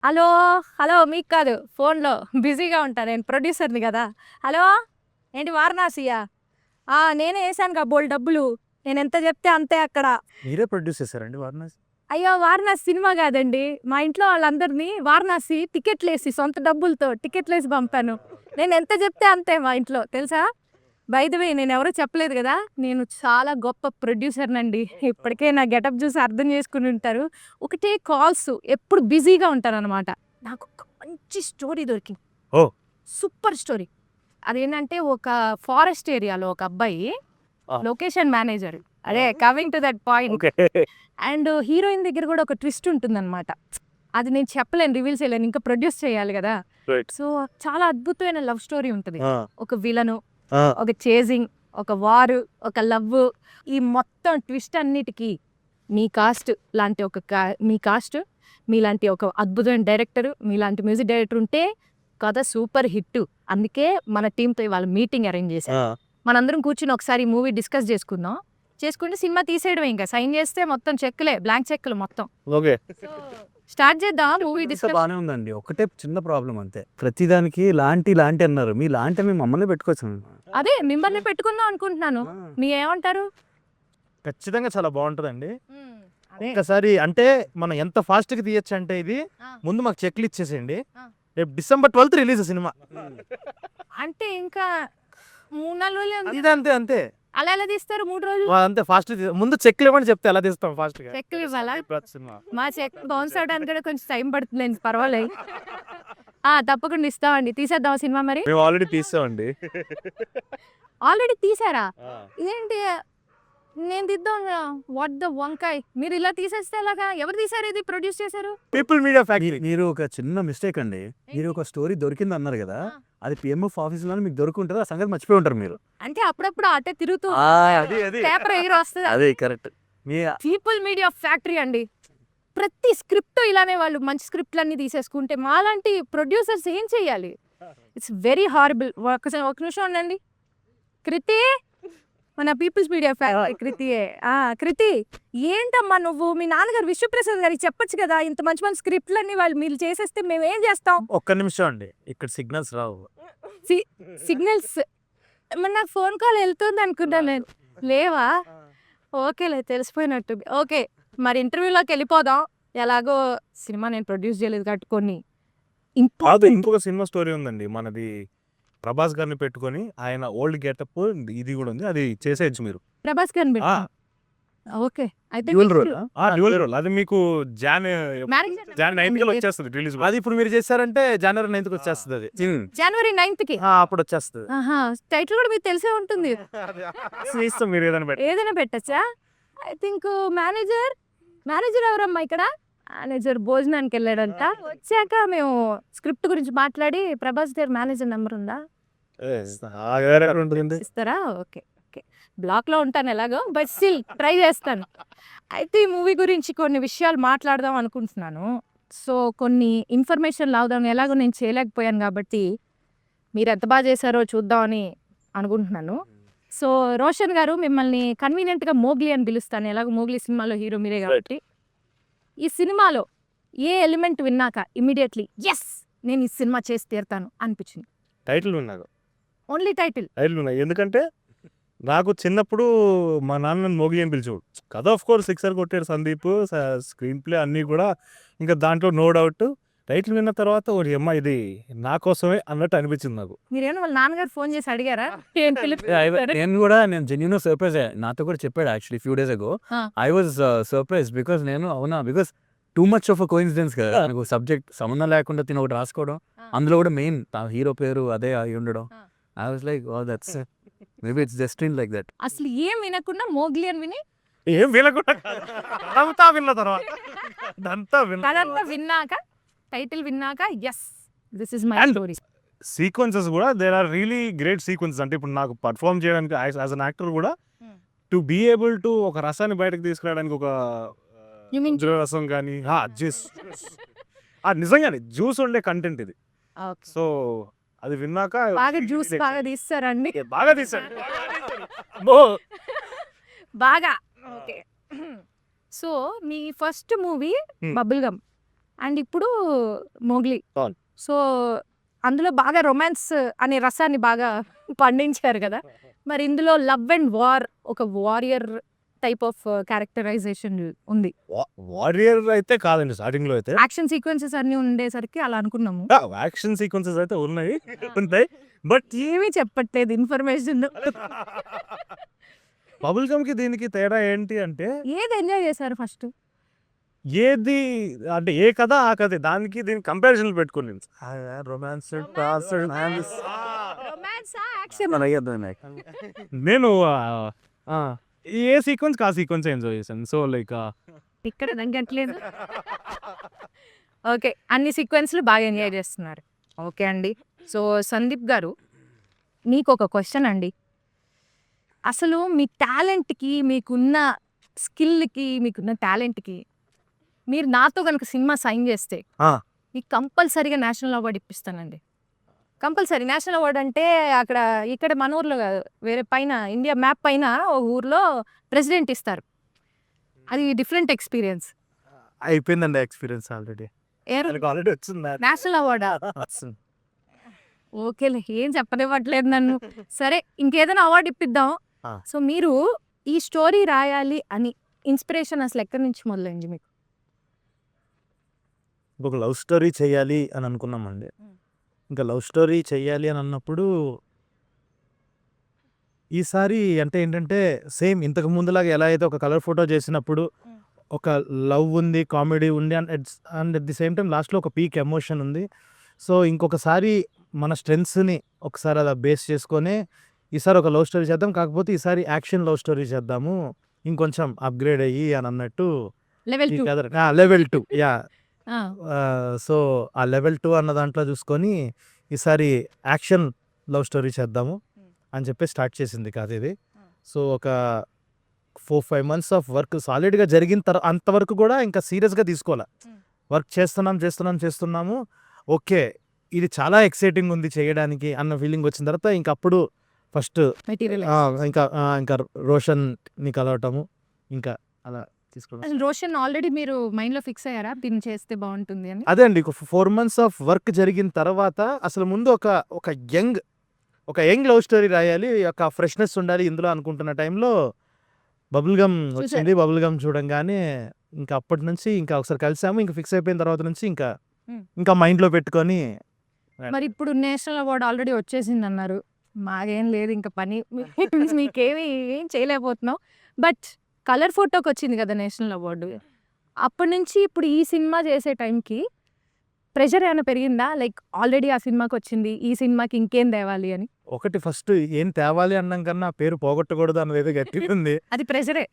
Hello! Hello! మీకు కాదు. ఫోన్‌లో బిజీగా ఉంటా. నేను ప్రొడ్యూసర్‌ని గదా! హలో! ఏంటి వారణాసియా? నేనే ఏశానుగా బోలెడు డబ్బులు. నేనెంత జెప్తే అంతే అక్కడ. మీరే ప్రొడ్యూస్ చేసారండి వారణాసి? అయ్యో! వారణాసి సినిమా గాదండి. మా ఇంట్లో వాళ్ళందరిని వారణాసి టికెట్లేసి సొంత డబ్బులతో టికెట్లేసి పంపాను. నేనెంత జెప్తే అంతే మా ఇంట్లో తెలుసా? బై ద వే నేనెవరో చెప్పలేదు గదా! నేను చాలా గొప్ప ప్రొడ్యూసర్‌నండి. ఇప్పటికే నా గెటప్ జూసి అర్థం జేసుకొని ఉంటారు. ఒకటే కాల్స్ ఎప్పుడు బిజీగా ఉంటాననమాట. నాకొక మంచి స్టోరీ దొరికింది. ఓహ్! Super story. అదేంటంటే ఒక ఫారెస్ట్ ఏరియాలో ఒక అబ్బాయి ఆ! Location manager. అదే coming to that point. Okay. And heroine దగ్గర గూడా ఒక ట్విస్ట్ ఉంటుందనమాట. అది నేను చెప్పలేను, రివీల్ చేయలేను. ఇంకా ప్రొడ్యూస్ చేయాలి గదా! రైట్. సో, చాలా అద్భుతమైన లవ్ స్టోరీ ఉంటది. ఆ! ఒక విలను, ఆ! ఒక చేజింగ్, ఒక వారు, ఒక లవ్వు, ఈ మొత్తం ట్విస్ట్ అన్నిటికి మీ కాస్ట్ లాంటి మీ కాస్ట్, మీలాంటి ఒక అద్భుతమైన డైరెక్టరు, మీలాంటి మ్యూజిక్ డైరెక్టర్ ఉంటే కథ సూపర్ హిట్టు. అందుకే మన టీమ్‌తో ఇవాళ మీటింగ్ అరేంజ్ చేశా. ఆ! మనందరం కూర్చొని ఒకసారి ఈ మూవీ డిస్కస్ చేసుకుందాం. చేసుకుంటే సినిమా తీసేయడమే ఇంక. సైన్ చేస్తే మొత్తం చెక్కులే, బ్లాంక్ చెక్కులు మొత్తం. ఓకే. స్టార్ట్ చేద్దామా మూవీ అంతా డిస్కస్? బానే ఉందండి. ఒకటే చిన్న ప్రాబ్లమ్ అంతే. ప్రతిదానికి లాంటి అన్నారు. మీ లాంటి మేము మమ్మల్ని పెట్టుకోవచ్చు. అదే మిమ్మల్ని పెట్టుకుందాం అనుకుంటున్నాను. ఆ! మీరేమంటారు? ఖచ్చితంగా చాలా బావుంటదండి. అదే. ఒక్కసారి అంటే మనం ఎంత ఫాస్ట్‌గా తీయొచ్చంటే ఇది ఆ. ముందు మాకు చెక్‌లు ఇచ్చేసేయండి. ఆ. రేపు డిసెంబర్ 12థ్ రిలీజ్ సినిమా. అంటే ఇంకా 3, 4 రోజులే ఉంది. అంతే, అంతే, అంతే. అలా ఎలా తీస్తారు 3 రోజులు? అంతే ఫాస్ట్ ముందు చెక్‌లు ఇవ్వమని చెప్తే ఎలా తీస్తాం ఫాస్ట్‌గా. చెక్కులు ఇవ్వాలా? సినిమా. మా చెక్ బౌన్స్ అవ్వడానికి కూడా కొంచెం టైం పడుతుందండి, పర్వాలేదు. తప్పకుండా ఇస్తామండి. తీసేద్దామా సినిమా మరి? మేము ఆల్రెడీ తీసామండి. ఆల్రెడీ తీసారా? ఇదేంటి నేను తీద్దాంగా. వాట్ ద వంకాయ్! మీరు ఇలా తీసేస్తే ఎలాగా? ఎవరు తీశారు ఇది? ప్రొడ్యూస్ చేశారు? People media factory. మీరు ఒక చిన్న మిస్టేక్ అండి. మీరు ఒక స్టోరీ దొరికింది అన్నారు కదా! అది పిఎంఎఫ్ ఆఫీస్‌లోనే మీకు దొరుకుంటది. ఆ సంగతి మర్చిపోయి ఉంటారు మీరు. అంటే అప్పుడప్పుడు అటే తిరుగుతూ అది. పేపర్ ఎగిరి వస్తది. అదే కరెక్ట్. మీ పీపుల్ మీడియా ఫ్యాక్టరీ అండి. ప్రతి స్క్రిప్ట్ ఇలానే వాళ్ళు మంచి స్క్రిప్ట్‌లన్నీ తీసేసుకుంటే మాలాంటి ప్రొడ్యూసర్స్ ఏం చేయాలి? It's very horrible. ఒక నిమిషం ఉండండి. కృతి, మన పీపుల్స్ మీడియా ఫ్యాక్టరీ కృతియే. కృతి, ఏంటమ్మా నువ్వు మీ నాన్నగారు విశ్వప్రసాద్ గారికి చెప్పొచ్చు కదా! ఇంత మంచి మంచి స్క్రిప్ట్‌లన్నీ మీరు చేసేస్తే మేమేం చేస్తాం? ఒక్క నిమిషం అండి. ఇక్కడ సిగ్నల్స్ రావు. సిగ్నల్స్ మరి నాకు ఫోన్ కాల్ వెళ్తుంది అనుకున్నాను నేను. లేవా? ఓకేలే, తెలిసిపోయినట్టుంది. ఓకే, మరి ఇంటర్వ్యూలోకి వెళ్ళిపోదాం. ఎలాగో సినిమా నేను ప్రొడ్యూస్ చేయలేదు కాబట్టి కొన్ని కాదు, ఇంపార్టెంట్. ఇంకొక సినిమా స్టోరీ ఉందండి. మనది ప్రభాస్ గారిని పెట్టుకొని ఆయన ఓల్డ్ గెటప్ ఇది కూడా ఉంది. అది చేసేయచ్చు మీరు. ప్రభాస్ గారిని ఆ! పెట్టు. ఓకే. అయితే డ్యూయల్ రోల్. Dual role. అది మీకు జాన్ మేనేజర్ జాన్ 9థ్ వచ్చేస్తుంది రిలీజ్. అది ఇప్పుడు మీరు చేశారంటే జనవరి 9థ్ వచ్చేస్తుంది అది. జనవరి 9థ్‌కి. అప్పుడు వచ్చేస్తుంది. టైటిల్ కూడా మీకు తెలిసే ఉంటుంది. ఇస్తాం మీరు ఏదైనా పెట్టి. ఏదైనా పెట్టచ్చా? ఐ థింక్ మేనేజర్ ఎవరమ్మా ఇక్కడ? మేనేజర్ భోజనానికి వెళ్ళాడంట. వచ్చాక మేము స్క్రిప్ట్ గురించి మాట్లాడి ప్రభాస్ గారి మేనేజర్ నెంబర్ ఉందా? ఇస్తారా? ఓకే. ఓకే. బ్లాక్‌లో ఉంటాను ఎలాగో. బట్ స్టిల్ ట్రై చేస్తాను. అయితే ఈ మూవీ గురించి కొన్ని విషయాలు మాట్లాడదాం అనుకుంటున్నాను. సో, కొన్ని ఇన్ఫర్మేషన్ లాగుదాం. ఎలాగో నేను చేయలేకపోయాను కాబట్టి మీరు ఎంత బాగా చేశారో చూద్దామని అనుకుంటున్నాను. సో, రోషన్ గారు మిమ్మల్ని కన్వీనియంట్‌గా మోగ్లీ అని పిలుస్తాను. ఎలాగో మోగ్లీ సినిమాలో హీరో మీరే కాబట్టి. ఈ సినిమాలో ఏ ఎలిమెంట్ విన్నాక ఇమ్మీడియేట్‌లీ యెస్! నేను ఈ సినిమా చేసి తీరుతాను అనిపించింది? టైటిల్ ఉన్నాక ఓన్లీ టైటిల్. టైటిల్ ఉన్నాయి. ఎందుకంటే నాకు చిన్నప్పుడు మా నాన్న నన్ను మోగ్లీ అని పిలిచేవాడు. కథ ఆఫ్ కోర్స్ సిక్సర్ కొట్టాడు సందీప్. స్క్రీన్ ప్లే అన్నీ కూడా ఇంకా దాంట్లో నో డౌట్. టైటిల్ విన్న తర్వాత ఓరి అమ్మ ఇది నా కోసమే అన్నట్టు అనిపించింది నాకు. మీరేమో వాళ్ళ నాన్నగారు ఫోన్ చేసి అడిగారా? నేను జెన్యూన్‌గా సర్ప్రైజ్ అయ్యా. నాతో కూడా చెప్పాడు యాక్చువల్లీ ఫ్యూ డేస్ అగో. ఆ. I was surprised because because too much of a coincidence కదా! నాకు సబ్జెక్ట్ సంబంధం లేకుండా తిని ఒకటి రాసుకోవడం. అందులో కూడా మెయిన్ హీరో పేరు అదే అయి ఉండడం. I was like oh that's maybe it's destiny like that. అసలు ఏం వినకుండా మోగ్లీ అని విని ఏం వినకుండా అదంతా విన్న తర్వాత కథంతా విన్నాక టైటిల్ విన్నాక yes this is my And- story. Sequences కూడా there are really great sequences. అంటే ఇప్పుడు నాకు పర్ఫామ్ చేయడానికి యాజ్ అన్ యాక్టర్ కూడా టు బీ ఏబుల్ టు ఒక రసాన్ని బయటకు తీసుకురావడానికి ఒక You mean- రసం కానీ జ్యూస్ నిజంగానే జ్యూస్ ఉండే కంటెంట్ ఇది. సో అది విన్నాక బాగా జ్యూస్ బాగా తీస్తారండి. బాగా తీసాడు. బాగా. ఓకే. సో, మీ first movie Hmm. Bubble gum. And ఇప్పుడు మోగ్లీ. అవును. సో అందులో బాగా రొమాన్స్ అనే రసాన్ని బాగా పండించారు కదా. మరి ఇందులో లవ్ అండ్ వార్ ఒక వారియర్ టైప్ ఆఫ్ క్యారెక్టరైజేషన్ ఉంది. వారియర్ అయితే కాదండి స్టార్టింగ్ లో అయితే. యాక్షన్ సీక్వెన్సెస్ అన్ని ఉండేసరికి అలా అనుకున్నాము. యాక్షన్ సీక్వెన్సెస్ అయితే ఉంటాయి బట్ ఏమీ చెప్పట్లేదు ఇన్ఫర్మేషన్. బబుల్ గమ్ కి దీనికి తేడా ఏంటి అంటే ఏది ఎంజాయ్ చేశారు ఫస్ట్? ఏది అంటే ఏ కథ ఆ కథ దానికి దీనికి కంపారిజన్ పెట్టుకుని రొమాన్స్ నేను ఏ సీక్వెన్స్ ఆ సీక్వెన్స్ ఎంజాయ్ చేశాను. సో లైక్ ఇక్కడ తగ్గట్లేదు. ఓకే, అన్ని సీక్వెన్స్లు బాగా ఎంజాయ్ చేస్తున్నారు. ఓకే అండి. సో సందీప్ గారు, మీకు ఒక క్వశ్చన్ అండి. అసలు మీ టాలెంట్కి, మీకున్న స్కిల్కి, మీకున్న టాలెంట్కి మీరు నాతో కనుక సినిమా సైన్ చేస్తే మీకు కంపల్సరీగా నేషనల్ అవార్డు ఇప్పిస్తానండి. కంపల్సరీ నేషనల్ అవార్డు అంటే అక్కడ ఇక్కడ మన ఊర్లో కాదు, వేరే పైన ఇండియా మ్యాప్ పైన ఒక ఊర్లో ప్రెసిడెంట్ ఇస్తారు. అది డిఫరెంట్ ఎక్స్పీరియన్స్. అయిపోయిందండి ఎక్స్పీరియన్స్ ఆల్రెడీ ఆల్రెడీ వచ్చింది నేషనల్ అవార్డా? ఓకేలే, ఏం చెప్పనివ్వట్లేదు నన్ను. సరే, ఇంకేదైనా అవార్డు ఇప్పిద్దాం. సో మీరు ఈ స్టోరీ రాయాలి అని ఇన్స్పిరేషన్ అసలు ఎక్కడి నుంచి మొదలైంది మీకు? ఒక లవ్ స్టోరీ చేయాలి అని అనుకున్నామండి. ఇంకా లవ్ స్టోరీ చేయాలి అని అన్నప్పుడు ఈసారి అంటే ఏంటంటే సేమ్ ఇంతకు ముందులాగా ఎలా అయితే ఒక కలర్ ఫోటో చేసినప్పుడు ఒక లవ్ ఉంది, కామెడీ ఉంది and at the same time లాస్ట్లో ఒక పీక్ ఎమోషన్ ఉంది. సో ఇంకొకసారి మన స్ట్రెంగ్స్ని ఒకసారి అలా బేస్ చేసుకొని ఈసారి ఒక లవ్ స్టోరీ చేద్దాం, కాకపోతే ఈసారి యాక్షన్ లవ్ స్టోరీ చేద్దాము ఇంకొంచెం అప్గ్రేడ్ అయ్యి అని అన్నట్టు లెవెల్ 2. Level 2 yeah. సో ఆ లెవెల్ 2 అన్న దాంట్లో చూసుకొని ఈసారి యాక్షన్ లవ్ స్టోరీ చేద్దాము అని చెప్పి స్టార్ట్ చేసింది కాదు ఇది. సో ఒక 4-5 months ఆఫ్ వర్క్ సాలిడ్గా జరిగిన తర్వాత అంతవరకు కూడా ఇంకా సీరియస్గా తీసుకోవాలి. వర్క్ చేస్తున్నాము. ఓకే, ఇది చాలా ఎక్సైటింగ్ ఉంది చేయడానికి అన్న ఫీలింగ్ వచ్చిన తర్వాత ఇంకా అప్పుడు ఫస్ట్ మెటీరియల్ ఇంకా రోషన్ని కలవటము ఇంకా అలా తీసుకోవడం. రోషన్ ఆల్రెడీ మీరు మైండ్ లో ఫిక్స్ అయ్యారా దీన్ని చేస్తే బాగుంటుంది అని? అదే అండి, 4 months ఆఫ్ వర్క్ జరిగిన తర్వాత అసలు ముందు ఒక యంగ్ లవ్ స్టోరీ రాయాలి, ఒక ఫ్రెష్నెస్ ఉండాలి ఇందులో అనుకుంటున్న టైంలో బబుల్ గమ్ వచ్చింది. బబుల్ గమ్ చూడంగానే ఇంకా అప్పటి నుంచి ఇంకా ఒకసారి కలిసాము. ఇంకా ఫిక్స్ అయిపోయిన తర్వాత నుంచి ఇంకా మైండ్లో పెట్టుకొని. మరి ఇప్పుడు నేషనల్ అవార్డు ఆల్రెడీ వచ్చేసింది అన్నారు, మాకేం లేదు ఇంకా పని, మీకేమి ఏం చేయలేకపోతున్నాం. బట్ కలర్ ఫోటోకి వచ్చింది కదా నేషనల్ అవార్డు. అప్పటి నుంచి ఇప్పుడు ఈ సినిమా చేసే టైంకి ప్రెషర్ ఏమైనా పెరిగిందా? లైక్ ఆల్రెడీ ఆ సినిమాకి వచ్చింది, ఈ సినిమాకి ఇంకేం తేవాలి అని. ఒకటి ఫస్ట్ ఏం తేవాలి అన్నాం కన్నా పేరు పోగొట్టకూడదు అన్నది ఏదో గట్టిగా ఉంది. అది ప్రెషరే.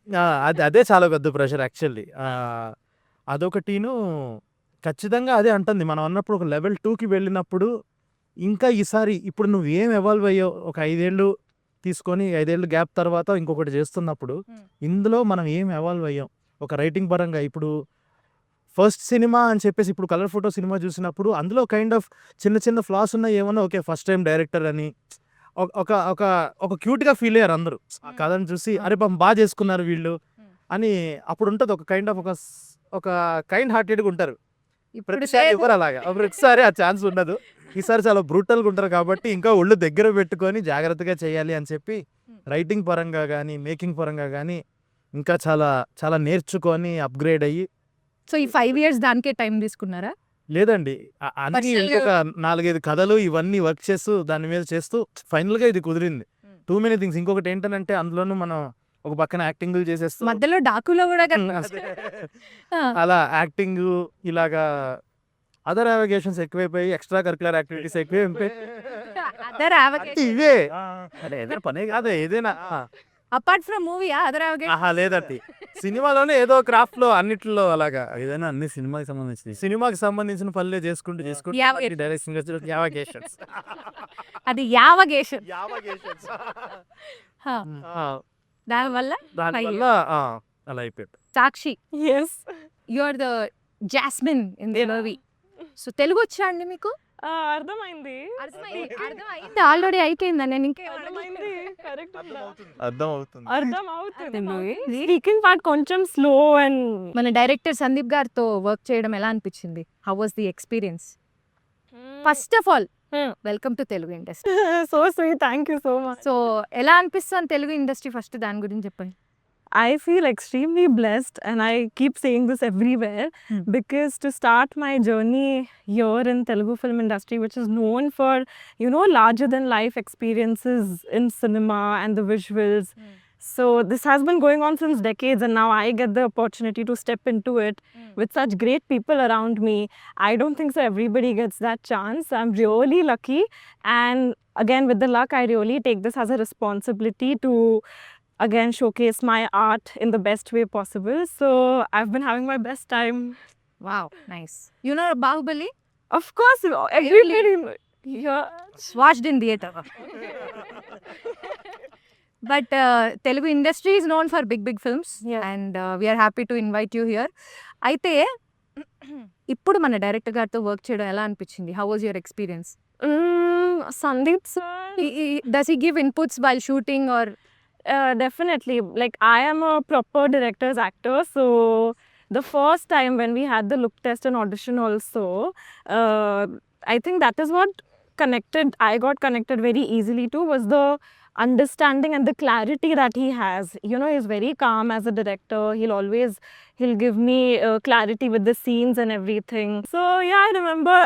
అదే చాలా పెద్ద ప్రెషర్ యాక్చువల్లీ. అదొకటిను ఖచ్చితంగా అదే అంటుంది. మనం అన్నప్పుడు ఒక లెవెల్ 2కి వెళ్ళినప్పుడు ఇంకా ఈసారి ఇప్పుడు నువ్వు ఏం ఎవాల్వ్ అయ్యో ఒక 5 ఏళ్ళు తీసుకొని 5 ఏళ్ళు గ్యాప్ తర్వాత ఇంకొకటి చేస్తున్నప్పుడు ఇందులో మనం ఏం ఎవాల్వ్ అయ్యాం ఒక రైటింగ్ పరంగా. ఇప్పుడు ఫస్ట్ సినిమా అని చెప్పేసి ఇప్పుడు కలర్ ఫోటో సినిమా చూసినప్పుడు అందులో కైండ్ ఆఫ్ చిన్న ఫ్లాస్ ఉన్నాయి ఏమన్నా. ఓకే, ఫస్ట్ టైం డైరెక్టర్ అని ఒక క్యూట్గా ఫీల్ అయ్యారు అందరూ ఆ కథను చూసి. అరే బాగా చేసుకున్నారు వీళ్ళు అని అప్పుడు ఉంటుంది. ఒక కైండ్ ఆఫ్ ఒక కైండ్ హార్టెడ్గా ఉంటారు. ప్రతిసారి ఎవరు అలాగా ప్రతిసారి ఆ ఛాన్స్ ఉండదు. ఈసారి చాలా బ్రూటల్గా ఉంటారు కాబట్టి ఇంకా ఒళ్ళు దగ్గర పెట్టుకొని జాగ్రత్తగా చేయాలి అని చెప్పి రైటింగ్ పరంగా కానీ మేకింగ్ పరంగా కానీ ఇంకా చాలా చాలా నేర్చుకొని అప్గ్రేడ్ అయ్యి. సో ఈ 5 years దానికే టైం తీసుకున్నారా? లేదండి, అన్ని ఇంకొక 4-5 కథలు ఇవన్నీ వర్క్ చేస్తూ దాని మీద చేస్తూ ఫైనల్గా ఇది కుదిరింది. Too many things. ఇంకొకటి ఏంటంటే అందులోనూ మనం ఒక పక్కన యాక్టింగ్ చేసేస్తూ మధ్యలో డాకులో కూడా అలా యాక్టింగ్ ఇలాగా అదర్ అవకేషన్స్ ఎక్కువైపోయి ఎక్స్ట్రా కరికులర్ యాక్టివిటీస్ ఎక్కువైపోయి ఇవే ఏదైనా పనే కాదు ఏదైనా అపార్ట్ ఫ్రమ్ మూవీ అదర్ లేదండి, సినిమాలోనే ఏదో క్రాఫ్ట్ లో అన్నిట్లో అలాగా ఏదైనా అన్ని సినిమాకి సంబంధించిన పనులే చేసుకుంటూ డైరెక్షన్ అది యావగేషన్. దానివల్ల అలా అయిపోయాడు. Sakshi, you are the Jasmine in the movie. So Telugu వచ్చా అండి మీకు? అర్థమైంది అర్థమైంది ఆల్రెడీ అయిపోయిందని నేను ఇంకా అర్థమైంది కరెక్ట్ అర్థం అవుతుంది. అర్థం అవుతుంది మూవీ స్పీకింగ్ పార్ట్ కొంచెం స్లో అండ్ మన డైరెక్టర్ సందీప్ గారితో వర్క్ చేయడం ఎలా అనిపించింది? How was the experience? First of all welcome to Telugu industry. So sweet, thank you so much. So ఎలా అనిపిస్తుంది తెలుగు ఇండస్ట్రీ? ఫస్ట్ దాని గురించి చెప్పండి. I feel extremely blessed, and I keep saying this everywhere because to start my journey here in Telugu film industry, which is known for, you know, larger than life experiences in cinema and the visuals. So this has been going on since decades, and now I get the opportunity to step into it with such great people around me. I don't think so everybody gets that chance. I'm really lucky, and again with the luck, I really take this as a responsibility to again showcase my art in the best way possible. So I've been having my best time. Wow, nice. You know Baahubali? Of course, everybody. Yeah. Watched in theatre. But Telugu industry is known for big big films Yeah. And we are happy to invite you here. అయితే ఇప్పుడు మన director గారితో work చేయడం ఎలా అనిపించింది? How was your experience? Sandeep sir. Does he give inputs while shooting or? Definitely. Like, I am a proper director's actor, so the first time when we had the look test and audition also, I think that is what I got connected very easily to, was the understanding and the clarity that he has. You know, he's very calm as a director. He'll give me clarity with the scenes and everything. So yeah, I remember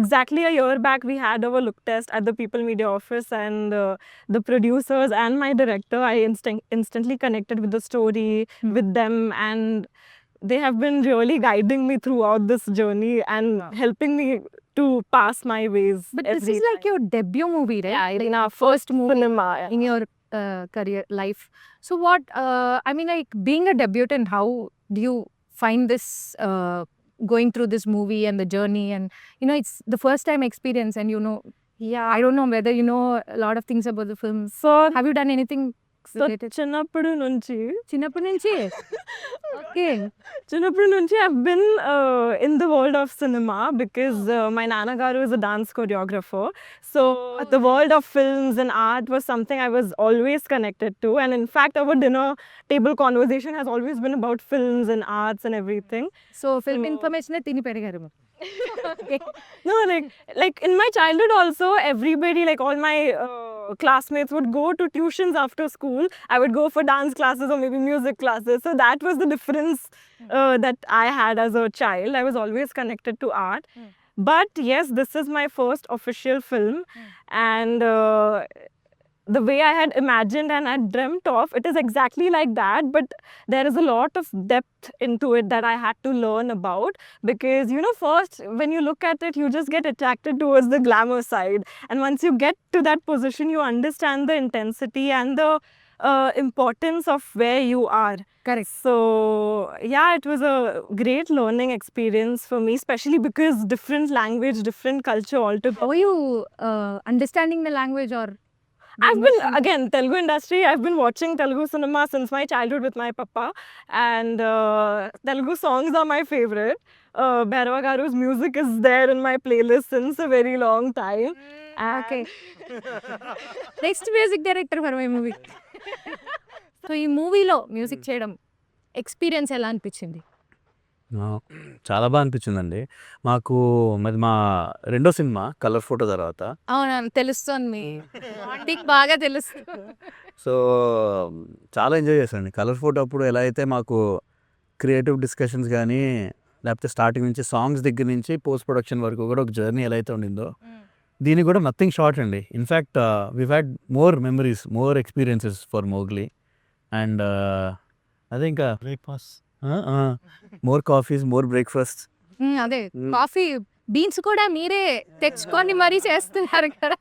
exactly a year back we had our look test at the People Media office, and the producers and my director, I instantly connected with the story, with them, and they have been really guiding me throughout this journey and helping me to pass my ways. But this every is like time. your debut movie, right? Yeah, in our first cinema. Yeah. In your career life. So what, I mean, like being a debutant, how do you find this going through this movie and the journey? And you know, it's the first time experience, and you know, Yeah. I don't know whether you know a lot of things about the film. So, Have you done anything related? చిన్నప్పటి నుంచి చిన్నప్పటి నుంచి I've been in the world of cinema because my nanagaru is a dance choreographer. So the world of films and art was something I was always connected to, and in fact our dinner table conversation has always been about films and arts and everything. So film So- information తిని పెరిగారు. No, like in my childhood also, everybody, like all my classmates would go to tuitions after school. I would go for dance classes or maybe music classes. So that was the difference that I had as a child. I was always connected to art. But yes, this is my first official film, and the way I had imagined and had dreamt of, it is exactly like that, but there is a lot of depth into it that I had to learn about, because, you know, first when you look at it, you just get attracted towards the glamour side, and once you get to that position, you understand the intensity and the importance of where you are. Correct. So yeah, it was a great learning experience for me, especially because different language, different culture altogether. How are you understanding the language or? I've been, again, Telugu industry, I've been watching Telugu cinema since my childhood with my papa, and Telugu songs are my favorite. Bhairava Garu's music is there in my playlist since a very long time. Okay, next music director for my movie. So ఈ మూవీలో music చేయడం experience ఎలా అనిపించింది? చాలా బాగా అనిపించిందండి మాకు. మరి మా రెండో సినిమా కలర్ ఫోటో తర్వాత, అవును తెలుస్తుంది, మీ బాండింగ్ బాగా తెలుస్తుంది. సో చాలా ఎంజాయ్ చేశానండి కలర్ ఫోటో అప్పుడు. ఎలా అయితే మాకు క్రియేటివ్ డిస్కషన్స్ కానీ, లేకపోతే స్టార్టింగ్ నుంచి సాంగ్స్ దగ్గర నుంచి పోస్ట్ ప్రొడక్షన్ వరకు కూడా ఒక జర్నీ ఎలా అయితే ఉండిందో, దీనికి కూడా నథింగ్ షార్ట్ అండి. In fact we had more memories, more experiences for Mowgli, and అదే ఇంకా breakfast more coffees, more breakfast. అదే కాఫీ బీన్స్ కూడా మీరే తెచ్చుకొని మరీ చేస్తున్నారు ఇక్కడ.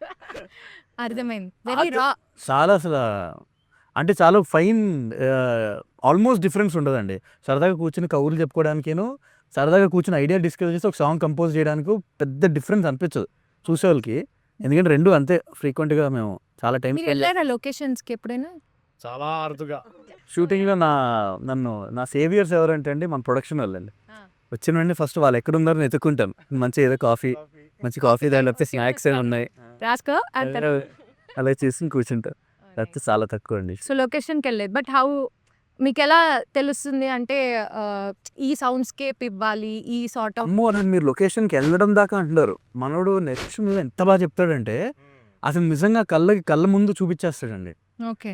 అర్థమైంది. వెరీ రా. చాలా అసలు అంటే చాలా ఫైన్, ఆల్మోస్ట్ డిఫరెన్స్ ఉండదండి. సరదాగా కూర్చుని కబుర్లు చెప్పుకోవడానికేను, సరదాగా కూర్చుని ఐడియా డిస్కస్ చేసి ఒక సాంగ్ కంపోజ్ చేయడానికి పెద్ద డిఫరెన్స్ అనిపించదు చూసేవాళ్ళకి. ఎందుకంటే రెండు అంతే ఫ్రీక్వెంట్గా మేము చాలా టైం మీరు వెళ్ళారా లొకేషన్స్కి ఎప్పుడైనా? చాలా అరుదుగా. షూటింగ్లో నా సేవియర్స్ ఎవరంటే అండి మన ప్రొడక్షన్ వాళ్ళండి. వచ్చిన వెంటనే ఫస్ట్ వాళ్ళు ఎక్కడున్నారని ఎత్తుక్కుంటాను. మంచిగా ఏదో కాఫీ మంచి కాఫీ తాగితే స్నాక్స్ ఉన్నాయి రాసుకో అంటారు. అలా చేసి కూర్చుంటారు. లేకపోతే చాలా తక్కువ అండి. సో లొకేషన్కి వెళ్ళలేదు. బట్ హౌ మీకు ఎలా తెలుస్తుంది అంటే ఈ సౌండ్స్కేప్ ఇవ్వాలి, ఈ సార్ట్ ఆఫ్ అమ్మో నన్ను మీరు లొకేషన్కి వెళ్ళడం దాకా అంటున్నారు. మనోడు నెక్స్ట్ మీద ఎంత బాగా చెప్తాడంటే అసలు నిజంగా కళ్ళ ముందు చూపించేస్తాడండి. ఓకే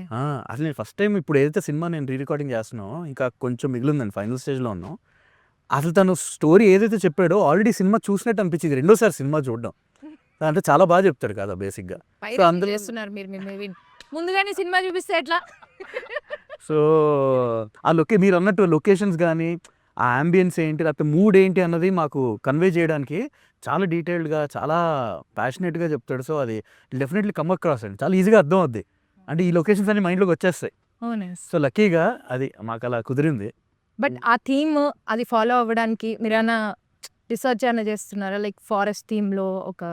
అసలు నేను ఫస్ట్ టైం ఇప్పుడు ఏదైతే సినిమా నేను రీ రికార్డింగ్ చేస్తున్నానో ఇంకా కొంచెం మిగిలిందండి, ఫైనల్ స్టేజ్లో ఉన్నాం. అసలు తను స్టోరీ ఏదైతే చెప్పాడో ఆల్రెడీ సినిమా చూసినట్టు అనిపించింది రెండోసారి సినిమా చూడడం. అంటే చాలా బాగా చెప్తాడు కదా బేసిక్గా. సో అందులో చేస్తున్నారు మీరు ముందుగానే సినిమా చూపిస్తే ఎట్లా? సో ఆ మీరు అన్నట్టు లొకేషన్స్ కానీ ఆ అంబియన్స్ ఏంటి లేకపోతే మూడ్ ఏంటి అన్నది మాకు కన్వే చేయడానికి చాలా డీటెయిల్డ్గా చాలా ప్యాషనెట్గా చెప్తాడు. సో అది డెఫినెట్లీ కమ్ అక్రాస్ అండి, చాలా ఈజీగా అర్థం అవుద్ది. అంటే ఈ లొకేషన్స్ అన్ని మైండ్లోకి వచ్చేస్తాయి. సో లక్కీగా అది మాకు అలా కుదిరింది. బట్ ఆ థీమ్ అది ఫాలో అవ్వడానికి మీరైనా రీసెర్చ్ అయినా చేస్తున్నారా? లైక్ ఫారెస్ట్ థీమ్లో ఒక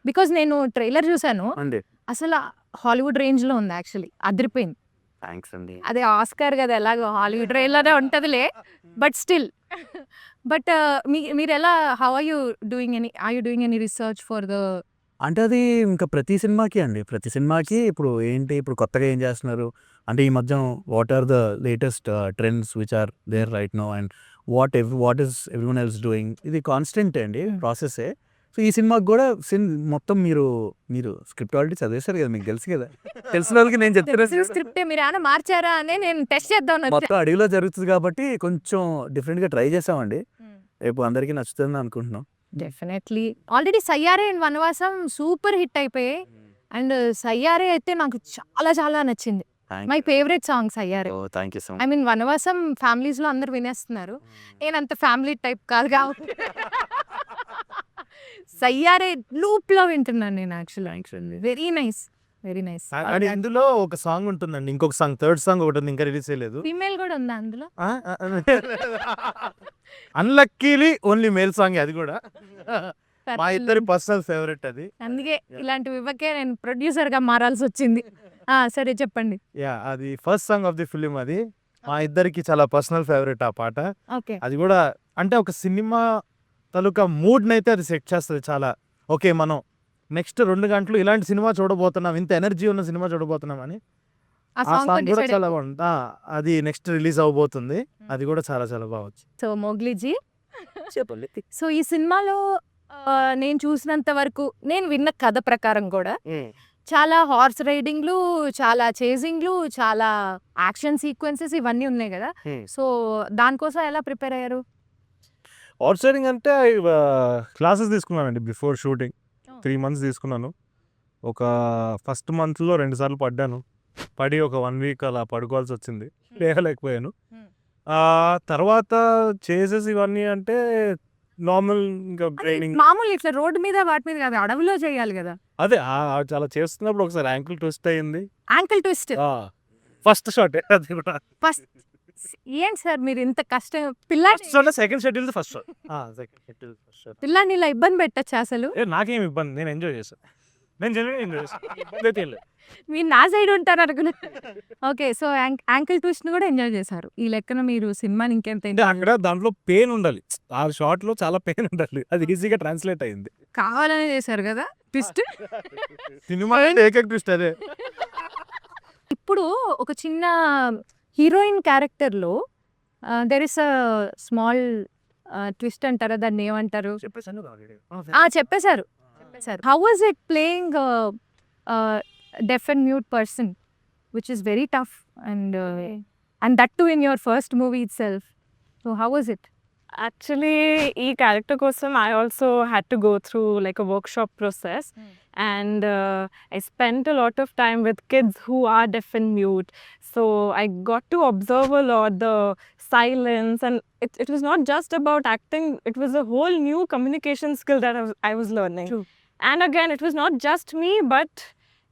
బికాజ్ నేను ట్రైలర్ చూసాను, అండి అసలు హాలీవుడ్ రేంజ్లో ఉంది యాక్చువల్లీ, అదిరిపోయింది. థ్యాంక్స్ అండి. అదే ఆస్కార్ కదా, ఎలాగో హాలీవుడ్ రేంజ్లోనే ఉంటుందిలే. బట్ స్టిల్ బట్ మీరు ఎలా are you doing any research for the అంటే అది ఇంకా ప్రతి సినిమాకి అండి, ప్రతి సినిమాకి ఇప్పుడు ఏంటి ఇప్పుడు కొత్తగా ఏం చేస్తున్నారు అంటే ఈ మధ్య what are the latest trends which are there right now and what is everyone else doing, ఇది కాన్స్టెంట్ అండి ప్రాసెస్సే. సో ఈ సినిమాకి కూడా మొత్తం మీరు స్క్రిప్ట్ ఆల్రెడీ చదివేశారు కదా, మీకు తెలుసు కదా, తెలిసిన వాళ్ళకి నేను చెప్తాను. స్క్రిప్టే మీరు ఏమైనా మార్చారా అని నేను టెస్ట్ చేద్దాం. మొత్తం అడవిలో జరుగుతుంది కాబట్టి కొంచెం డిఫరెంట్గా ట్రై చేసామండి. రేపు అందరికీ నచ్చుతుంది అనుకుంటున్నాం. Definitely already Saiyaara and Vanavasam super hit అయిపోయాయి. అండ్ సయ్యారే అయితే నాకు చాలా చాలా నచ్చింది. My favourite song Saiyaara. Thank you so I much. Mean Vanavasam ఫ్యామిలీస్లో అందరు వినేస్తున్నారు, నేను అంత ఫ్యామిలీ టైప్ కాదు కాబట్టి సయ్యారే లూప్లో వింటున్నాను నేను యాక్చువల్లీ. థ్యాంక్స్ అండి. Very nice, very nice. And ఇందులో ఒక సాంగ్ ఉంటుందండి, ఇంకొక సాంగ్, థర్డ్ సాంగ్ ఒకటి ఉంది, ఇంకా రిలీజ్ చేయలేదు. ఫీమేల్ కూడా ఉందా అందులో? అన్లక్కీలీ ఓన్లీ మేల్ సాంగ్ అది కూడా మా ఇద్దరి పర్సనల్ ఫేవరెట్ అది. అందుకే ఇలాంటి వివకే నేను ప్రొడ్యూసర్గా మారాల్సి వచ్చింది. సరే చెప్పండి. యా అది first song of the film, అది మా ఇద్దరికి చాలా పర్సనల్ ఫేవరెట్ ఆ పాట. ఓకే అది కూడా అంటే ఒక సినిమా తాలూకా మూడ్ని అయితే అది సెట్ చేస్తుంది చాలా. ఓకే మనం నెక్స్ట్ 2 గంటలు ఇలాంటి సినిమా చూడబోతున్నాం, ఇంత ఎనర్జీ ఉన్న సినిమా చూడబోతున్నాం అని. ఆ ఆ సాంగ్ కూడా సాంగ్ చాలా బాగుంది. అది నెక్స్ట్ రిలీజ్ అవబోతుంది, అది కూడా చాలా చాలా బాగుంది. సో మోగ్లీజీ, చెప్పండి. సో ఈ సినిమాలో నేను చూసినంత వరకు, నేను విన్న కథ ప్రకారం కూడా చాలా హార్స్ రైడింగ్లు, చాలా చేజింగ్లు, చాలా యాక్షన్ సీక్వెన్సెస్ ఇవన్నీ ఉన్నాయి కదా. సో దానికోసం ఎలా ప్రిపేర్ అయ్యారు? హార్స్ రైడింగ్ అంటే క్లాసెస్ తీసుకున్నానండి బిఫోర్ షూటింగ్. 3 months తీసుకున్నాను. ఒక ఫస్ట్ మంత్లో 2 సార్లు పడ్డాను. పడి ఒక 1 week అలా పడుకోవాల్సి వచ్చింది, లేకపోయాను. తర్వాత చేసేసి ఇవన్నీ అంటే నార్మల్ ఇంకా ట్రైనింగ్. మామూలు ఇట్లా రోడ్డు మీద వాటి మీద కాదు, అడవిలో చేయాలి కదా. అదే చాలా చేస్తున్నప్పుడు ఒకసారి యాంకిల్ ట్విస్ట్ అయ్యింది. యాంకిల్ ట్విస్ట్ ఫస్ట్ షాట్ అది కూడా. ఫస్ట్ ఏంటి సార్ మీరు ఇంత కష్టం పిల్లాడిని సెకండ్ షెడ్యూల్ ఫస్ట్ షాట్. పిల్లాడిని ఇలా ఇబ్బంది పెట్టచ్చు అసలు? నాకేం ఇబ్బంది, నేను ఎంజాయ్ చేశాను. నేను జనరల్గా ఎంజాయ్ చేశాను, ఇబ్బంది అయితే ఏం లేదు. మీరు నా సైడ్ ఉంటారు అనుకున్నా. ఓకే, సో యాంకిల్ ట్విస్ట్ ని కూడా ఎంజాయ్ చేశారు. ఈ లెక్కన మీరు సినిమాని ఇంకెంత అంటే అక్కడ దాంట్లో పెయిన్ ఉండాలి, ఆ షాట్ లో చాలా పెయిన్ ఉండాలి, అది ఈజీగా ట్రాన్స్లేట్ అయింది. కావాలనే చేశారు కదా ట్విస్ట్. సినిమా ఏకైక ట్విస్ట్ అదే. ఇప్పుడు ఒక చిన్న హీరోయిన్ క్యారెక్టర్లో there is a small twist అంటారా, దాన్ని ఏమంటారు? చెప్పేశారు. How was it playing deaf and mute person, which is very tough, and that too in your first movie itself. So how was it? Actually, ఈ character కోసం I also had to go through like a workshop process, and I spent a lot of time with kids who are deaf and mute. So I got to observe a lot the silence, and it was not just about acting, it was a whole new communication skill that I was learning. True. And again, it was not just me, but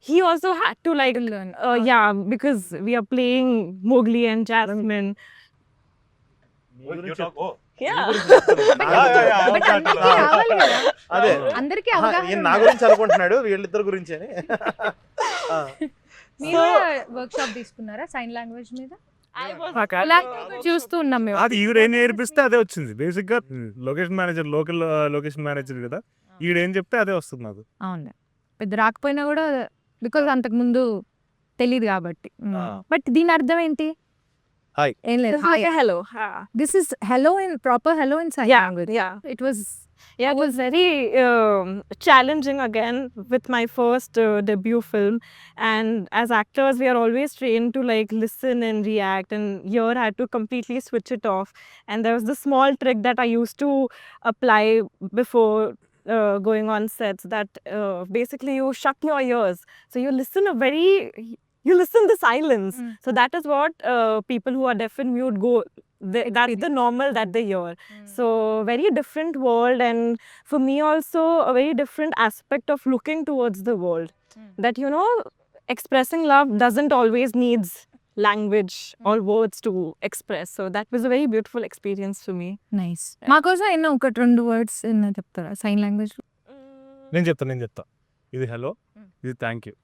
he also had to like learn. Yeah, because we are playing Mowgli and Jasmine. Yeah. అదే అందరికీ నా గురించి అనుకుంటున్నాడు, వీళ్ళిద్దరు గురించి అని. మీరు work shop తీసుకున్నారా సైన్ లాంగ్వేజ్ మీద? ఇలా చూస్తూ ఉన్నాం మేము. అది ఈవిడ ఏం నేర్పిస్తే అదే వచ్చింది. బేసిక్ గా location manager, local location manager కదా, ఈవిడేం చెప్తే అదే వస్తుంది నాకు. అవును, పెద్ద రాకపోయినా కూడా బికాజ్ అంతకు ముందు తెలియదు కాబట్టి. బట్ దీని అర్థం ఏంటి? Hi. ఏం లేదు. It's like a hello. This is hello in proper hello in sign Yeah, language. yeah. It was Yeah, it was very challenging again with my first debut film. And as actors, we are always trained to like listen and react. And here I had to completely switch it off. And there was the small trick that I used to apply before going on sets that basically you shut your ears. So you listen the silence. So that is what people who are deaf and mute go. That's the normal that they hear. So very different world, and for me also a very different aspect of looking towards the world. That expressing love doesn't always needs language or words to express. So that was a very beautiful experience for me. Nice. మా కోసం ఎన్నో ఒకటి 2 words చెప్తారా sign language? నేను చెప్తా. ఇది hello, ఇది thank you.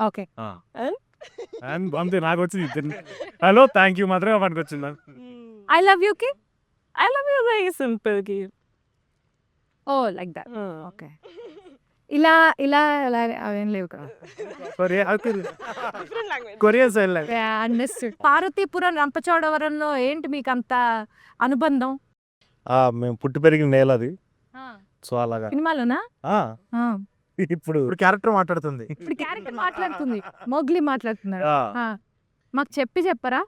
Okay. And అంతే, నాకు వచ్చింది హలో థ్యాంక్ యూ మాత్రమే మనకు వచ్చింది. ఐ లవ్ యూ కి? I love you very simple. Oh like that. Okay. ఇలా ఇలా ఇలా అవేం లేవు కదా. Different language. Korean sign language. Understood. Parvathipuram రంపచోడవరంలో ఏంటి మీకు అంత అనుబంధం? మేము పుట్టి పెరిగిన నేల అది. సో అలాగా సినిమాలోనా? ఇప్పుడు క్యారెక్టర్ మాట్లాడుతుంది. ఇప్పుడు క్యారెక్టర్ మాట్లాడుతుంది, మోగ్లీ మాట్లాడుతున్నారు. ఆ, మాకు చెప్పరా?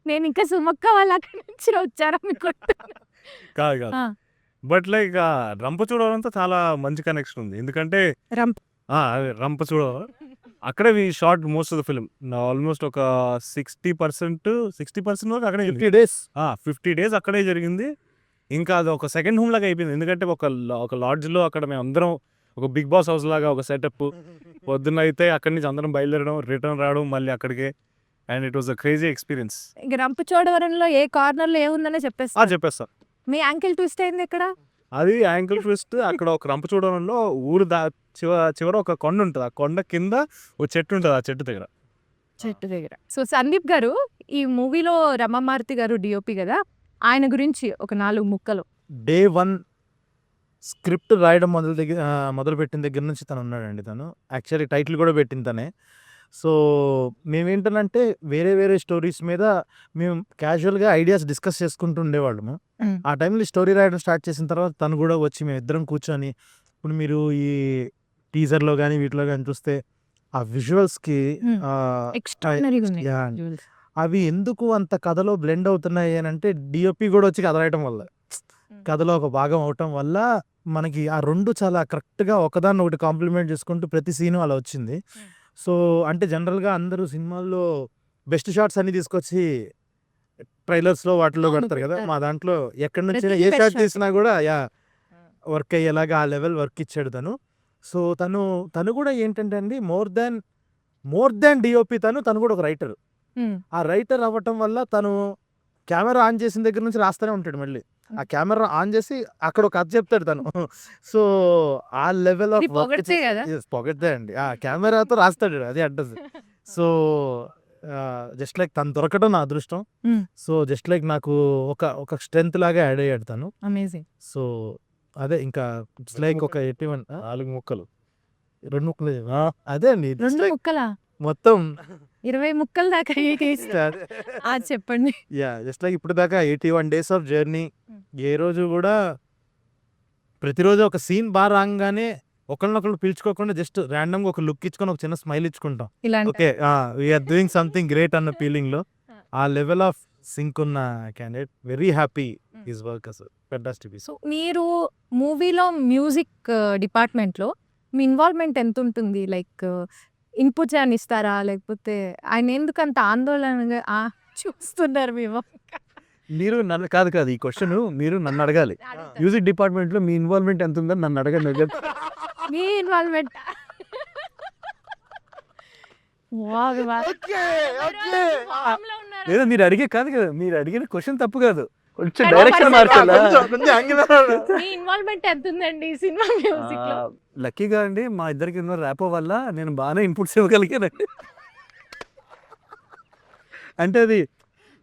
నేను ఇంకా సుమక్క వాళ్ళ అక్కడి నుంచి వచ్చారా మీకు? కాదు బట్ లైక్ రంపచూడవరంతో చాలా మంచి కనెక్షన్ ఉంది. ఎందుకంటే రంపచూడవరం అక్కడే we shot most of the film. Almost ఒక 60% వరకు అక్కడే 50 days అక్కడే జరిగింది. ఇంకా అది ఒక సెకండ్ హోమ్ లాగా అయిపోయింది. ఎందుకంటే ఒక లాడ్జ్లో అక్కడ మేము అందరం ఒక బిగ్ బాస్ హౌస్ లాగా ఒక సెటప్. పొద్దున్న అయితే అక్కడి నుంచి అందరం బయలుదేరడం, రిటర్న్ రావడం మళ్ళీ అక్కడికే. And it was a crazy experience. ఇంక రంపచోడవరంలో ఏ కార్నర్ లో ఏముందనే చెప్పేస్తా. చెప్పేస్తా. మీ యాంకిల్ ట్విస్ట్ అయింది ఇక్కడ. అది యాంకిల్ ట్విస్ట్. అక్కడ ఒక రంపచోడవరంలో ఊరు చివర ఒక కొండ ఉంటుంది. ఆ కొండ కింద ఒక చెట్టు ఉంటుంది. ఆ చెట్టు దగ్గర. సో సందీప్ గారు, ఈ మూవీలో రమామారుతి గారు డిఓపి కదా, ఆయన గురించి ఒక 4 ముక్కలు. డే 1 స్క్రిప్ట్ రాయడం మొదలు పెట్టిన దగ్గర నుంచి తను ఉన్నాడండి. తను యాక్చువల్లీ టైటిల్ కూడా పెట్టింది తనే. సో మేమేంటనంటే వేరే స్టోరీస్ మీద మేము క్యాజువల్గా ఐడియాస్ డిస్కస్ చేసుకుంటూ ఉండేవాళ్ళము. ఆ టైంలో స్టోరీ రాయడం స్టార్ట్ చేసిన తర్వాత తను కూడా వచ్చి మేము ఇద్దరం కూర్చొని, ఇప్పుడు మీరు ఈ టీజర్లో కానీ వీటిలో కానీ చూస్తే ఆ విజువల్స్కి అవి ఎందుకు అంత కథలో బ్లెండ్ అవుతున్నాయి అని అంటే డిఓపి కూడా వచ్చి కథ రాయటం వల్ల, కథలో ఒక భాగం అవటం వల్ల మనకి ఆ 2 చాలా కరెక్ట్గా ఒకదాన్ని ఒకటి కాంప్లిమెంట్ చేసుకుంటూ ప్రతి సీను అలా వచ్చింది. సో అంటే జనరల్గా అందరూ సినిమాల్లో బెస్ట్ షాట్స్ అన్ని తీసుకొచ్చి ట్రైలర్స్లో వాటిలో పెడతారు కదా. మా దాంట్లో ఎక్కడి నుంచి ఏ షాట్ తీసినా కూడా వర్క్ అయ్యేలాగా ఆ లెవెల్ వర్క్ ఇచ్చాడు తను. సో తను కూడా ఏంటంటే అండి, మోర్ దాన్ డిఓపి తను కూడా ఒక రైటర్. ఆ రైటర్ అవ్వటం వల్ల తను కెమెరా ఆన్ చేసిన దగ్గర నుంచి రాస్తూనే ఉంటాడు. మళ్ళీ ఆ కెమెరా ఆన్ చేసి అక్కడ ఒక కథ చెప్తాడు తను. సో ఆ లెవెల్ ఆఫ్ పొగడ్తే అండి. ఆ కెమెరాతో రాస్తాడు, అది అడ్రస్. సో జస్ట్ లైక్ తను దొరకడం నా అదృష్టం. సో జస్ట్ లైక్ నాకు ఒక స్ట్రెంత్ లాగా యాడ్ అయ్యాడు తను. అమేజింగ్. సో అదే ఇంకా లైక్ ఒక 4 ముక్కలు 2 ముక్కలు అదే అండి. 2 ముక్కలా? మొత్తం 20 ముక్కల దాకా చెప్పండి. జస్ట్ లైక్ ఇప్పుడు దాకా 81 days ఆఫ్ జర్నీ. ఏ రోజు కూడా ప్రతిరోజు ఒక సీన్ బాగా రాగానే ఒకళ్ళనొకళ్ళు పిలుచుకోకుండా జస్ట్ ర్యాండమ్గా ఒక లుక్ ఇచ్చుకొని ఒక చిన్న స్మైల్ ఇచ్చుకుంటాం. Okay we're doing something great అన్న ఫీలింగ్లో ఆ లెవెల్ ఆఫ్ సింక్ ఉన్న candidate. Very happy his work అసలు ఫెంటాస్టిక్. సో మీరు మూవీలో మ్యూజిక్ డిపార్ట్మెంట్లో మీ ఇన్వాల్వ్మెంట్ ఎంత ఉంటుంది? లైక్ ఇన్పుట్స్ అని ఇస్తారా, లేకపోతే ఆయన ఎందుకంత ఆందోళనగా చూస్తున్నారు? మీరు నన్ను కాదు ఈ క్వశ్చన్ మీరు నన్ను అడగాలి. మ్యూజిక్ డిపార్ట్మెంట్లో మీ ఇన్వాల్వ్మెంట్ ఎంత ఉందని నన్ను అడగండి. మీ ఇన్వాల్వ్మెంట్ లేదా మీరు అడిగే కాదు కదా, మీరు అడిగిన క్వశ్చన్ తప్పు కాదు, కొంచెం డైరెక్షన్ మార్చాలి. మీ ఇన్వాల్వ్మెంట్ ఎంత ఉందండి ఈ సినిమా మ్యూజిక్ లో? లక్కీగా అండి మా ఇద్దరికి ఉన్న ర్యాపో వల్ల నేను బాగానే ఇన్పుట్స్ ఇవ్వగలిగానండి. అంటే అది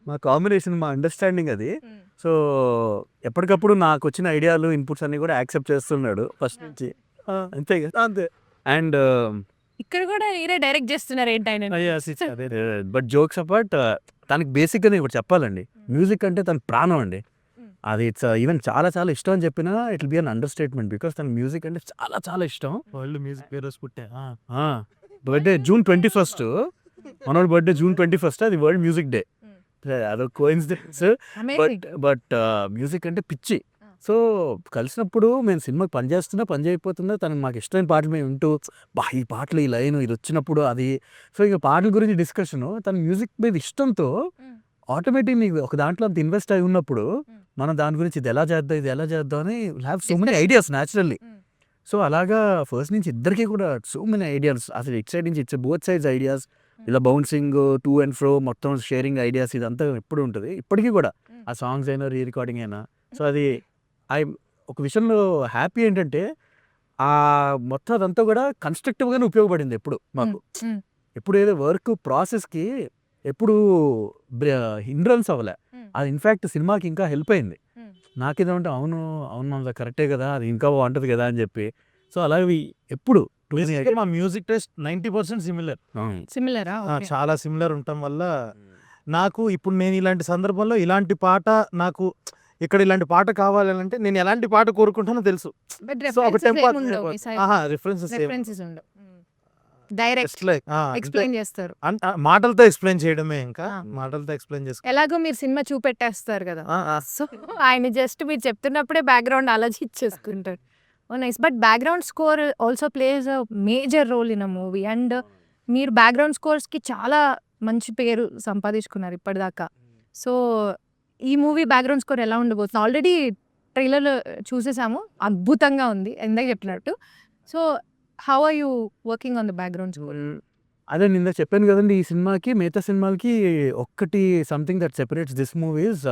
మా కాంబినేషన్, మా అండర్స్టాండింగ్ అది. సో ఎప్పటికప్పుడు నాకు వచ్చిన ఐడియాలు, ఇన్పుట్స్ అన్ని కూడా యాక్సెప్ట్ చేస్తున్నాడు ఫస్ట్ నుంచి. అంతే కదా. అంతే. అండ్ ఇక్కడ కూడా మీరే డైరెక్ట్ చేస్తున్నారు ఏంటి ఆయన? బట్ జోక్స్ అపార్ట్, తనకి బేసిక్గా ఇప్పుడు చెప్పాలండి, మ్యూజిక్ అంటే తన ప్రాణం అండి. అది ఇట్స్ ఈవెన్ చాలా చాలా ఇష్టం అని చెప్పినా it will be an understatement. Because తన మ్యూజిక్ అంటే చాలా చాలా ఇష్టం. వరల్డ్ మ్యూజిక్ పేరు పుట్టే బర్త్డే June 21st, మనోడి బర్త్డే June 21st, అది వరల్డ్ మ్యూజిక్ డే. అదొక కోఇన్సిడెన్స్. బట్ మ్యూజిక్ అంటే పిచ్చి. సో కలిసినప్పుడు మేము సినిమాకి పని చేయకపోతున్నా తనకు మాకు ఇష్టమైన పాటలు మేము వింటూ, ఈ పాటలు, ఈ లైన్ ఇది వచ్చినప్పుడు అది. సో ఇక పాటల గురించి డిస్కషను, తన మ్యూజిక్ మీద ఇష్టంతో ఆటోమేటిక్ నీకు ఒక దాంట్లో అంత ఇన్వెస్ట్ అయి ఉన్నప్పుడు మనం దాని గురించి ఇది ఎలా చేద్దాం అని have so many ideas naturally. So అలాగా ఫస్ట్ నుంచి ఇద్దరికి కూడా సో మెనీ ఐడియాస్, అసలు ఇట్ సైడ్ నుంచి ఇట్స్ బోత్ సైడ్స్ ఐడియాస్. ఇలా బౌన్సింగ్ టు అండ్ ఫ్రో మొత్తం షేరింగ్ ఐడియాస్ ఇదంతా ఎప్పుడు ఉంటుంది, ఇప్పటికీ కూడా. ఆ సాంగ్స్ అయినా, రీ రికార్డింగ్ అయినా. సో అది ఒక విషయంలో హ్యాపీ ఏంటంటే ఆ మొత్తం అదంతా కూడా కన్స్ట్రక్టివ్గానే ఉపయోగపడింది ఎప్పుడు మాకు. ఎప్పుడు ఏదో వర్క్ ప్రాసెస్కి ఎప్పుడు హిండ్రన్స్ అవ్వలే. అది ఇన్ఫ్యాక్ట్ సినిమాకి ఇంకా హెల్ప్ అయింది. నాకేదంటే అవును మన కరెక్టే కదా, అది ఇంకా బాగుంటుంది కదా అని చెప్పి. సో అలాగే ఎప్పుడు మా మ్యూజిక్ టేస్ట్ 90% సిమిలరా? చాలా సిమిలర్ ఉండటం వల్ల నాకు ఇప్పుడు నేను ఇలాంటి సందర్భంలో ఇలాంటి పాట, నాకు ఇక్కడ ఇలాంటి పాట కావాలంటే నేను ఎలాంటి పాట కోరుకుంటానో తెలుసు. సో ఒక టెంపో రిఫరెన్సెస్ డైరెక్ట్ ఎక్స్ప్లెయిన్ చేస్తారు. మాటలతో ఎక్స్ప్లెయిన్ చేయడమే, ఇంకా మాటలతో ఎక్స్ప్లెయిన్ చేసుకో. ఎలాగో మీరు సినిమా చూపెట్టేస్తారు కదా, సో ఆయన జస్ట్ మీరు చెప్తున్నప్పుడే బ్యాక్గ్రౌండ్ ఆలోచించేసుకుంటారు. Nice. But background score also plays a major role in a movie. And మీరు బ్యాక్గ్రౌండ్ స్కోర్స్కి చాలా మంచి పేరు సంపాదించుకున్నారు ఇప్పటిదాకా. సో ఈ మూవీ బ్యాక్గ్రౌండ్ స్కోర్ ఎలా ఉండబోతుంది? ఆల్రెడీ ట్రైలర్లో చూసేసాము, అద్భుతంగా ఉంది ఇందాక చెప్పినట్టు. So how are you working on the background score? అదే నిన్న చెప్పాను కదండి, ఈ సినిమాకి మిగతా సినిమాలకి ఒక్కటి something that separates this movies,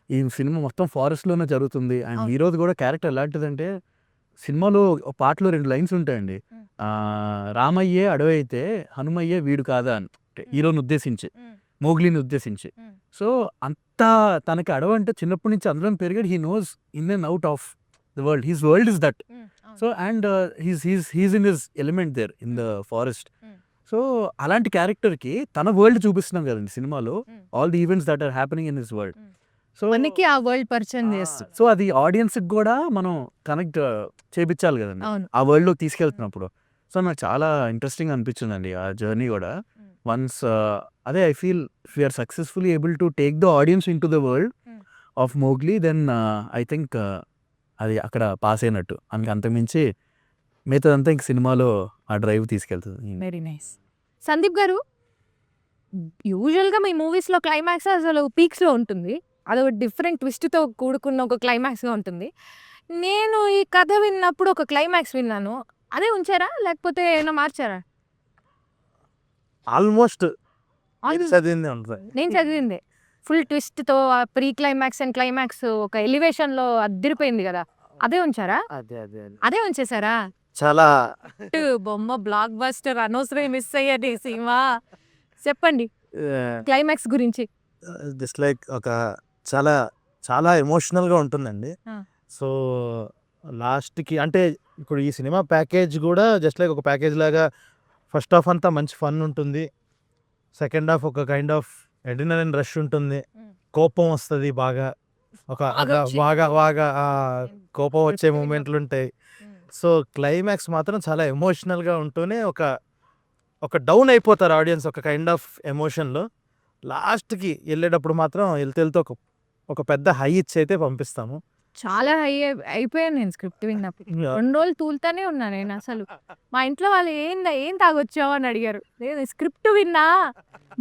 ఈ సినిమా మొత్తం ఫారెస్ట్లోనే జరుగుతుంది. అండ్ ఈరోజు కూడా క్యారెక్టర్ ఎలాంటిదంటే, సినిమాలో పాటలో 2 లైన్స్ ఉంటాయండి. రామయ్యే అడవి అయితే హనుమయ్యే వీడు కాదా అని, హీరోని ఉద్దేశించి, మోగ్లీని ఉద్దేశించి. సో అంతా తనకి అడవి అంటే చిన్నప్పటి నుంచి అందరం పెరిగాడు. He knows in and out of the world, his world is that. So and he's in his element there in the forest. So అలాంటి క్యారెక్టర్కి తన వరల్డ్ చూపిస్తున్నాం కదండి సినిమాలో, all the events that are happening in his world. So మనకి ఆ world పరిచయం చేస్తుంది. సో అది ఆడియన్స్కి కూడా మనం కనెక్ట్ చేపించాలి కదండి ఆ వరల్డ్లోకి తీసుకెళ్తున్నప్పుడు. సో నాకు చాలా ఇంట్రెస్టింగ్ అనిపించిందండి ఆ జర్నీ కూడా. వన్స్ అదే I feel if we are successfully able to take the audience into the world of Mowgli, then I think అది అక్కడ పాస్ అయినట్టు. అంతకుమించి మిగతాదంతా ఇంక సినిమాలో ఆ డ్రైవ్ తీసుకెళ్తుంది. Very nice. సందీప్ గారు, యూజువల్గా మీ మూవీస్లో క్లైమాక్స్ అసలు పీక్స్లో ఉంటుంది, అదొక డిఫరెంట్ ట్విస్ట్తో కూడుకున్న ఒక క్లైమాక్స్గా ఉంటుంది. నేను ఈ కథ విన్నప్పుడు ఒక క్లైమాక్స్ విన్నాను, అదే ఉంచారా లేకపోతే ఏమైనా మార్చారా? ఆల్మోస్ట్ చదివింది ఉంటుంది. నేను చదివిందే ఫుల్ ట్విస్ట్తో, ప్రీ క్లైమాక్స్ అండ్ క్లైమాక్స్ ఒక ఎలివేషన్లో అదిరిపోయింది కదా, అదే ఉంచారా? అదే ఉంచేసారా? చాలా బొమ్మ బ్లాక్ బస్టర్, అనవసరం మిస్ అయ్యాడు ఈ సినిమా. చెప్పండి క్లైమాక్స్ గురించి. జస్ట్ లైక్ ఒక చాలా చాలా ఎమోషనల్గా ఉంటుందండి. సో లాస్ట్కి అంటే ఇప్పుడు ఈ సినిమా ప్యాకేజ్ కూడా జస్ట్ లైక్ ఒక ప్యాకేజ్ లాగా, ఫస్ట్ హాఫ్ అంతా మంచి ఫన్ ఉంటుంది, సెకండ్ హాఫ్ ఒక కైండ్ ఆఫ్ ఎడ్రినలిన్ రష్ ఉంటుంది, కోపం వస్తుంది బాగా, ఒక బాగా బాగా కోపం వచ్చే మూమెంట్లు ఉంటాయి. సో క్లైమాక్స్ మాత్రం చాలా ఎమోషనల్గా ఉంటూనే ఒక డౌన్ అయిపోతారు ఆడియన్స్ ఒక కైండ్ ఆఫ్ ఎమోషన్లో. లాస్ట్కి వెళ్ళేటప్పుడు మాత్రం వెళ్తే ఒక పెద్ద హై ఇచ్చి అయితే పంపిస్తాము. చాలా హై అయిపోయాను నేను స్క్రిప్ట్ విన్నప్పుడు. 2 రోజులు తూలుతానే ఉన్నా నేను. అసలు మా ఇంట్లో వాళ్ళు ఏం తాగొచ్చావు అని అడిగారు. లేదు స్క్రిప్ట్ విన్నా,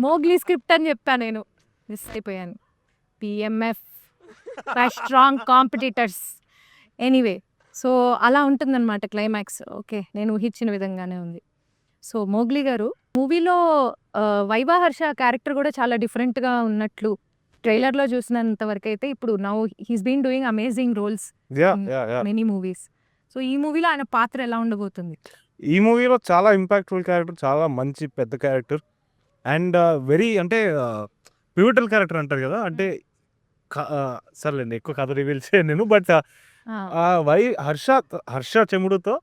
మోగ్లీ స్క్రిప్ట్ అని చెప్పాను. నేను మిస్ అయిపోయాను. PMF strong competitors. Anyway, so అలా ఉంటుందన్నమాట క్లైమాక్స్. ఓకే, నేను ఊహించిన విధంగానే ఉంది. సో మోగ్లీ గారు, మూవీలో వైవా హర్ష క్యారెక్టర్ కూడా చాలా డిఫరెంట్గా ఉన్నట్లు ట్రైలర్లో చూసినంత వరకు అయితే, ఇప్పుడు now he's been doing amazing roles many movies. So ఈ మూవీలో ఆయన పాత్ర ఎలా ఉండబోతుంది? ఈ మూవీలో చాలా ఇంపాక్ట్ఫుల్ క్యారెక్టర్, చాలా మంచి పెద్ద క్యారెక్టర్. అండ్ వెరీ అంటే పివిటల్ క్యారెక్టర్ అంటారు కదా, అంటే సర్లేండి ఎక్కువ కథ రివీల్ చేయను నేను, బట్ హర్ష చెముడుతో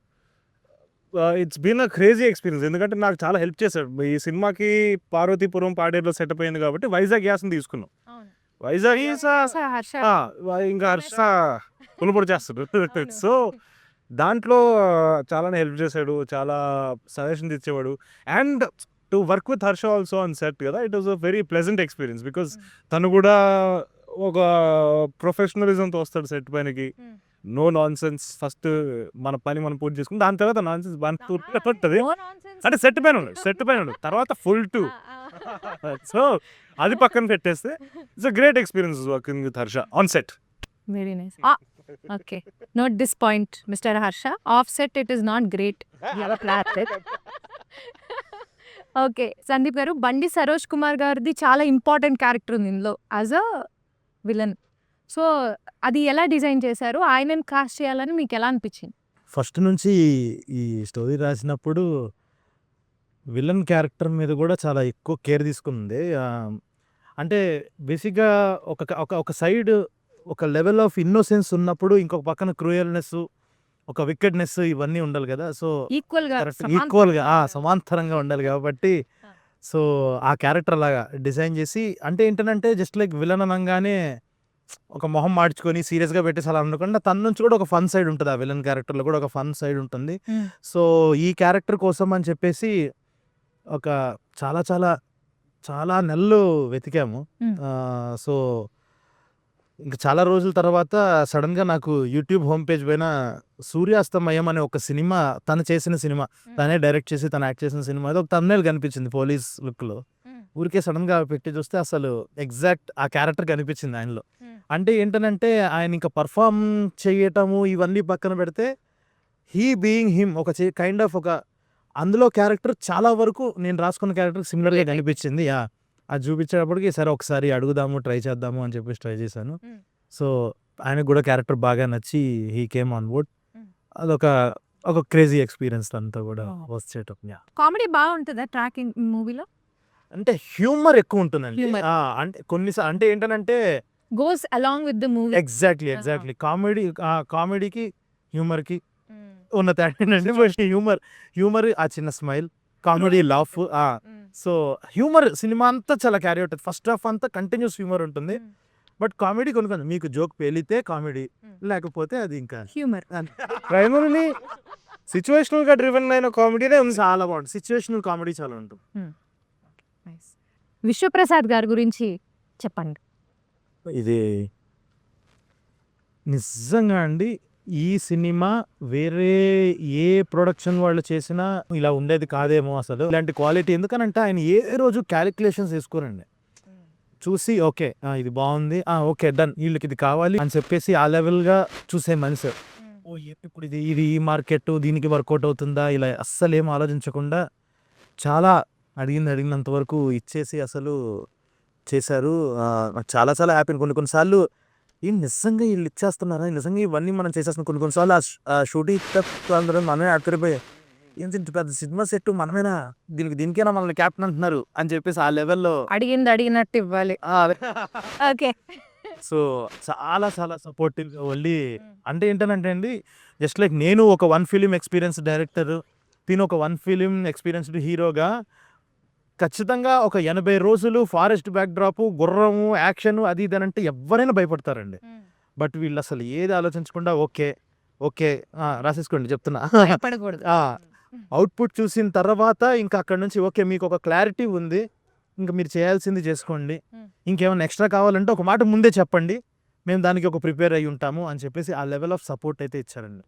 it's been a crazy experience. ఎందుకంటే నాకు చాలా హెల్ప్ చేశాడు. ఈ సినిమాకి పార్వతీపురం పాడేరులో సెటప్ అయింది కాబట్టి వైజాగ్ గ్యాస్ని తీసుకున్నాం. వైజాగ్ హర్ష ఇంకా హర్ష పులుపొడి చేస్తాడు. సో దాంట్లో చాలానే హెల్ప్ చేశాడు, చాలా సజెషన్స్ ఇచ్చేవాడు. And to work with Harsha also on set కదా, it was a very pleasant experience. Because తను కూడా ఒక ప్రొఫెషనలిజంతో వస్తాడు సెట్ పైనకి. నో నాన్ సెన్స్, ఫస్ట్ మన పని మనం పూర్తి చేసుకుని దాని తర్వాత నాన్ సెన్స్ ఉంటుంది. అంటే సెట్ పైన ఉన్నాడు తర్వాత ఫుల్ టు. సో అది పక్కన పెట్టేస్తే it's a great experience working with Harsha on set. Very nice. Okay, note this point mister Harsha. Of set it is not great. Okay Sandeep గారు, బండి సరోజ్ కుమార్ గారిది చాలా ఇంపార్టెంట్ క్యారెక్టర్ ఉంది ఇందులో యాజ్ అ విలన్. సో అది ఎలా డిజైన్ చేశారు, ఆయనను కాస్ట్ చేయాలని మీకు ఎలా అనిపించింది? ఫస్ట్ నుంచి ఈ స్టోరీ రాసినప్పుడు విలన్ క్యారెక్టర్ మీద కూడా చాలా ఎక్కువ కేర్ తీసుకుంది. అంటే బేసిక్గా ఒక సైడ్ ఒక లెవెల్ ఆఫ్ ఇన్నోసెన్స్ ఉన్నప్పుడు ఇంకొక పక్కన క్రూయల్నెస్, ఒక వికెడ్నెస్ ఇవన్నీ ఉండాలి కదా. సో ఈక్వల్గా సమాంతరంగా ఉండాలి కాబట్టి సో ఆ క్యారెక్టర్ లాగా డిజైన్ చేసి, అంటే ఏంటంటే జస్ట్ లైక్ విలన్ అనగానే ఒక మొహం మార్చుకొని సీరియస్గా పెట్టేసి అలా అనుకుండా తన నుంచి కూడా ఒక ఫన్ సైడ్ ఉంటుంది. ఆ విలన్ క్యారెక్టర్లో కూడా ఒక ఫన్ సైడ్ ఉంటుంది. సో ఈ క్యారెక్టర్ కోసం అని చెప్పేసి ఒక చాలా చాలా చాలా నెలలు వెతికాము. సో ఇంకా చాలా రోజుల తర్వాత సడన్గా నాకు యూట్యూబ్ హోమ్ పేజ్ పైన సూర్యాస్తమయం అనే ఒక సినిమా, తను చేసిన సినిమా, తనే డైరెక్ట్ చేసి తను యాక్ట్ చేసిన సినిమా, అది ఒక thumbnail కనిపించింది పోలీస్ లుక్లో. ఊరికే సడన్గా పెట్టి చూస్తే అసలు ఎగ్జాక్ట్ ఆ క్యారెక్టర్ కనిపించింది ఆయనలో. అంటే ఏంటనంటే ఆయన ఇంకా పర్ఫామ్ చేయటము ఇవన్నీ పక్కన పెడితే హీ బీయింగ్ హిమ్ ఒక కైండ్ ఆఫ్ ఒక అందులో క్యారెక్టర్ చాలా వరకు నేను రాసుకున్న క్యారెక్టర్ సిమిలర్గా కనిపించింది. అది చూపించేటప్పటికి సరే ఒకసారి అడుగుదాము, ట్రై చేద్దాము అని చెప్పేసి ట్రై చేశాను. సో ఆయనకు కూడా క్యారెక్టర్ బాగా నచ్చి హీ కేమ్ ఆన్ బోర్డ్. అదొక క్రేజీ ఎక్స్పీరియన్స్ అంతా కూడా వచ్చేటం. కామెడీ బాగుంటుందా ట్రాకింగ్ మూవీలో? అంటే హ్యూమర్ ఎక్కువ ఉంటుందండి. Humor. అంటే కొన్నిసార్లు అంటే ఏంటంటే goes along with the movie. Exactly కామెడీకి హ్యూమర్కి ఉన్న తేడా ఏంటంటే హ్యూమర్ ఆ చిన్న smile, comedy laugh. So humour సినిమా అంతా చాలా క్యారీ అవుతుంది. ఫస్ట్ హాఫ్ అంతా కంటిన్యూస్ హ్యూమర్ ఉంటుంది. బట్ కామెడీ కొన్ని మీకు జోక్ పేలితే కామెడీ, లేకపోతే అది ఇంకా హ్యూమర్. ప్రైమరీలీ సిచ్యువేషనల్గా డ్రివెన్ అయిన కామెడీనే ఉంది. చాలా బాగుంటుంది. సిచ్యువేషనల్ కామెడీ చాలా ఉంటుంది. విశ్వప్రసాద్ గారి గురించి చెప్పండి. ఇది నిజంగా అండి, ఈ సినిమా వేరే ఏ ప్రొడక్షన్ వాళ్ళు చేసినా ఇలా ఉండేది కాదేమో అసలు. ఇలాంటి క్వాలిటీ ఎందుకనంటే ఆయన ఏ రోజు క్యాలిక్యులేషన్స్ వేసుకోరండి. చూసి ఓకే ఇది బాగుంది, ఓకే డన్, వీళ్ళకి ఇది కావాలి అని చెప్పేసి ఆ లెవెల్గా చూసే మనిషి. ఇప్పుడు ఇది ఈ మార్కెట్ దీనికి వర్కౌట్ అవుతుందా ఇలా అస్సలు ఏం ఆలోచించకుండా చాలా అడిగినంత వరకు ఇచ్చేసి అసలు చేశారు. నాకు చాలా చాలా హ్యాపీ. కొన్నిసార్లు నిజంగా వీళ్ళు ఇచ్చేస్తున్నారా, నిజంగా ఇవన్నీ మనం చేసేస్తున్నాం. కొన్నిసార్లు ఆ షూటింగ్ అందరూ మనమే ఆడిపోయి ఇంత పెద్ద సినిమా సెట్ మనమేనా, దీనికైనా మనల్ని క్యాప్టెన్ అంటున్నారు అని చెప్పేసి ఆ లెవెల్లో అడిగినట్టు ఇవ్వాలి. ఓకే. సో చాలా చాలా సపోర్టివ్ వెళ్ళి. అంటే ఏంటంటే అండి, జస్ట్ లైక్ నేను ఒక 1 ఫిలిం ఎక్స్పీరియన్స్ డైరెక్టర్, తిను ఒక 1 ఫిలిం ఎక్స్పీరియన్స్డ్ హీరోగా ఖచ్చితంగా ఒక 80 రోజులు ఫారెస్ట్ బ్యాక్డ్రాప్, గుర్రము, యాక్షన్ అది ఇది అంటే ఎవరైనా భయపడతారండి. బట్ వీళ్ళు అసలు ఏది ఆలోచించకుండా ఓకే రాసేసుకోండి చెప్తున్నా. అవుట్పుట్ చూసిన తర్వాత ఇంకా అక్కడ నుంచి ఓకే మీకు ఒక క్లారిటీ ఉంది, ఇంకా మీరు చేయాల్సింది చేసుకోండి, ఇంకేమైనా ఎక్స్ట్రా కావాలంటే ఒక మాట ముందే చెప్పండి, మేము దానికి ఒక ప్రిపేర్ అయ్యి ఉంటాము అని చెప్పేసి ఆ లెవెల్ ఆఫ్ సపోర్ట్ అయితే ఇచ్చారండి.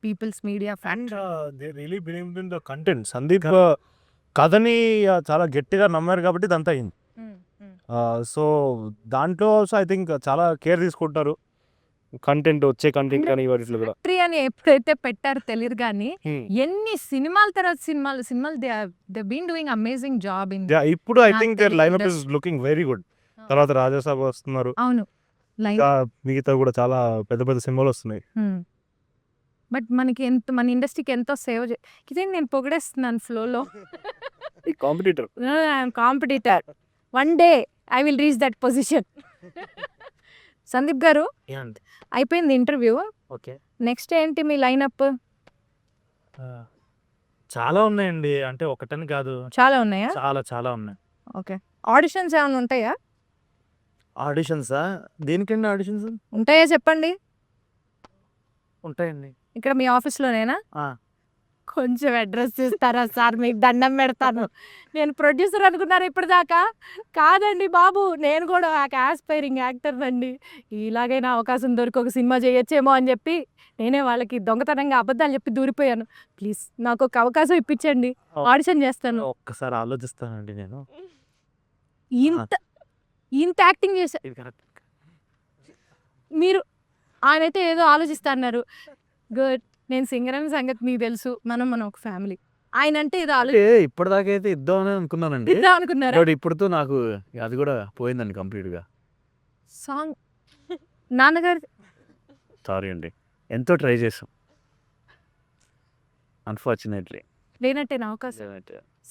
Peoples media and they really believed in the content. Sandeep కథని చాలా గట్టిగా నమ్మారు కాబట్టి ఇదంతా అయింది. సో దాంట్లో ఆల్సో ఐ థింక్ చాలా కేర్ తీసుకుంటారు వచ్చే కంటెంట్ కానీ వాటిలో కూడా. అని ఎప్పుడైతే పెట్టారో తెలియదు కానీ ఎన్ని సినిమాల తర్వాత సినిమాలు they been doing amazing job in. ఇప్పుడు I think their lineup is looking very good. తర్వాత రాజాసాబ్ వస్తున్నారు, అవును, మిగతా కూడా చాలా పెద్ద పెద్ద సినిమాలు వస్తున్నాయి. బట్ మనకి మన ఇండస్ట్రీకి ఎంతో సేవ్ ఇదే నేను పొగిడేస్తున్నాను ఫ్లోలో. Competitor one day I will reach that position. Sandeep గారు అయిపోయింది ఇంటర్వ్యూ. ఓకే. నెక్స్ట్ ఏంటి మీ లైనప్? చాలా ఉన్నాయండి, అంటే ఒకటని కాదు, చాలా ఉన్నాయా? చాలా చాలా ఉన్నాయి. ఓకే. ఆడిషన్స్ ఏమైనా ఉంటాయా? ఆడిషన్సా? దేనికండి ఆడిషన్స్? ఉంటాయా చెప్పండి. ఉంటాయండి. ఇక్కడ మీ ఆఫీస్లోనేనా? ఆ. కొంచెం అడ్రస్ ఇస్తారా సార్, మీకు దండం పెడతాను. నేను ప్రొడ్యూసర్ అనుకున్నారు ఇప్పటిదాకా. కాదండి బాబు, నేను కూడా ఆస్పైరింగ్ యాక్టర్ అండి. ఇలాగైనా అవకాశం దొరికి ఒక సినిమా చేయొచ్చేమో అని చెప్పి నేనే వాళ్ళకి దొంగతనంగా అబద్ధాలు చెప్పి దూరిపోయాను. ప్లీజ్ నాకు ఒక అవకాశం ఇప్పించండి, ఆడిషన్ చేస్తాను. ఒక్కసారి ఆలోచిస్తానండి నేను. ఇంత ఇంత యాక్టింగ్ చేశా ఇది కరెక్ట్. మీరు. ఆయనైతే ఏదో ఆలోచిస్తా అన్నారు. గుడ్. నేను సింగర్ అనే సంగతి మీకు తెలుసు. మనం ఒక ఫ్యామిలీ. ఆయన అంటే ఏదో అంటే ఇప్పటిదాకా అయితే ఇద్దామని అనుకున్నానండి. ఆలోచిద్దాం అనుకున్నారా? బట్ ఇప్పుడుతో నాకు అది కూడా పోయిందండి కంప్లీట్గా. సాంగ్ నాన్నగారు సారీ అండి, ఎంతో ట్రై చేసాం, అన్ఫార్చునేట్లీ. లేనట్టే నా అవకాశం.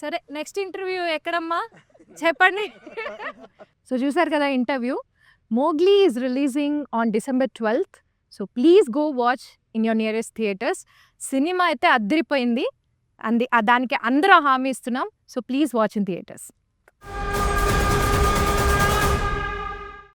సరే, నెక్స్ట్ ఇంటర్వ్యూ ఎక్కడమ్మా చెప్పండి. సో చూసారు కదా interview. Mowgli is releasing on December 12th. So please go watch in your nearest theatres. Cinema అయితే అద్దరిపోయింది, దానికి అందరూ హామీ ఇస్తున్నాం. So please watch in theatres.